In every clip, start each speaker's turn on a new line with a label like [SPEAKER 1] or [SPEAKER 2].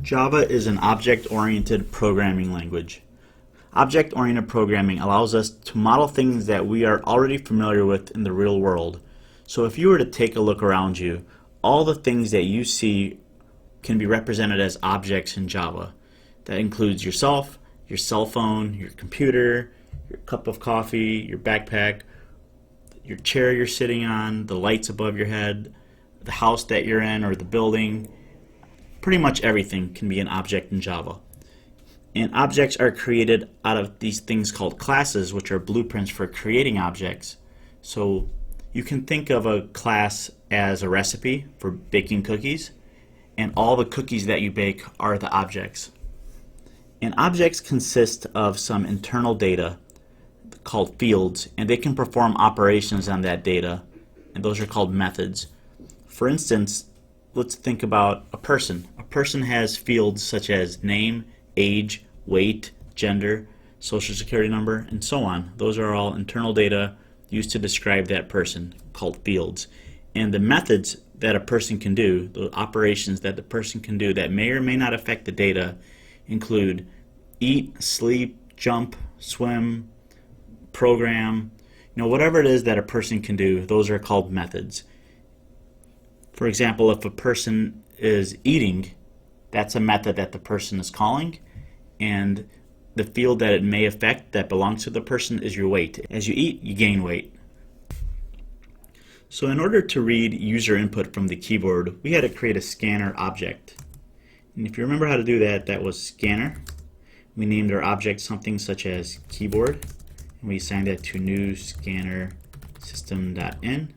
[SPEAKER 1] Java is an object-oriented programming language. Object-oriented programming allows us to model things that we are already familiar with in the real world. So if you were to take a look around you, all the things that you see can be represented as objects in Java. That includes yourself, your cell phone, your computer, your cup of coffee, your backpack, your chair you're sitting on, the lights above your head, the house that you're in or the building. Pretty much everything can be an object in Java. And objects are created out of these things called classes, which are blueprints for creating objects. So you can think of a class as a recipe for baking cookies, and all the cookies that you bake are the objects. And objects consist of some internal data called fields, and they can perform operations on that data, and those are called methods. For instance, let's think about a person. A person has fields such as name, age, weight, gender, social security number, and so on. Those are all internal data used to describe that person, called fields. And the methods that a person can do, the operations that the person can do that may or may not affect the data, include eat, sleep, jump, swim, program, whatever it is that a person can do, those are called methods. For example, if a person is eating, that's a method that the person is calling, and the field that it may affect that belongs to the person is your weight. As you eat, you gain weight. So in order to read user input from the keyboard, we had to create a scanner object. And if you remember how to do that, that was scanner. We named our object something such as keyboard, and we assigned that to new scanner system.in.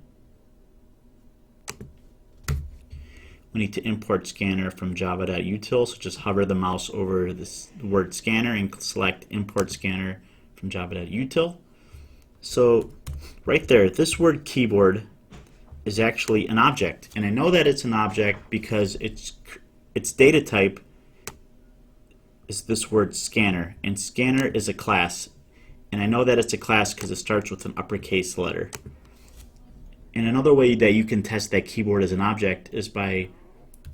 [SPEAKER 1] We need to import scanner from java.util, so just hover the mouse over this word scanner and select import scanner from java.util. So right there, this word keyboard is actually an object, and I know that it's an object because its data type is this word scanner, and scanner is a class, and I know that it's a class because it starts with an uppercase letter. And another way that you can test that keyboard as an object is by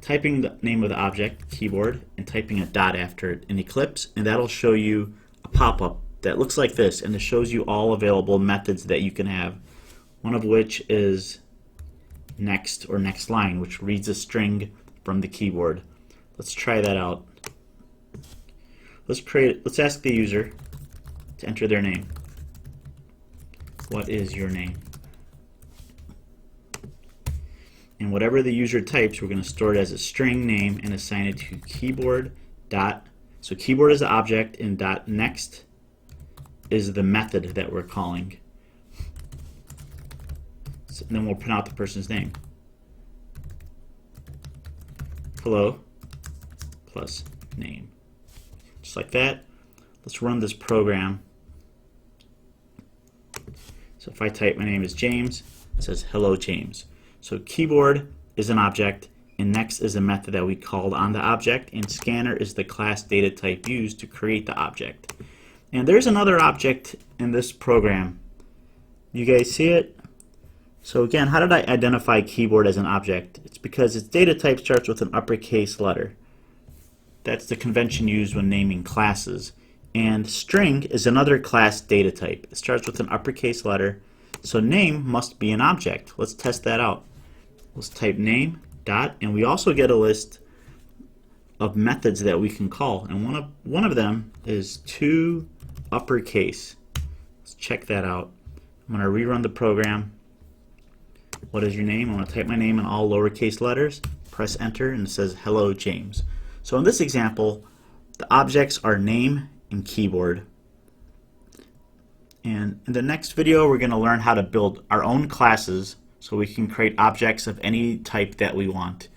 [SPEAKER 1] typing the name of the object, keyboard, and typing a dot after it in Eclipse, and that'll show you a pop-up that looks like this, and it shows you all available methods that you can have, one of which is next or next line, which reads a string from the keyboard. Let's try that out. Let's ask the user to enter their name. What is your name? And whatever the user types, we're going to store it as a string name and assign it to keyboard dot. So keyboard is the object, and dot next is the method that we're calling. So, and then we'll print out the person's name. Hello plus name. Just like that. Let's run this program. So if I type my name is James, it says hello James. So keyboard is an object, and next is a method that we called on the object, and scanner is the class data type used to create the object. And there's another object in this program. You guys see it? So again, how did I identify keyboard as an object? It's because its data type starts with an uppercase letter. That's the convention used when naming classes. And string is another class data type. It starts with an uppercase letter. So name must be an object. Let's test that out. Let's type name dot, and we also get a list of methods that we can call, and one of them is to uppercase. Let's check that out. I'm going to rerun the program. What is your name? I'm going to type my name in all lowercase letters, press enter, and it says hello James. So in this example, the objects are name and keyboard. And in the next video, we're going to learn how to build our own classes so we can create objects of any type that we want.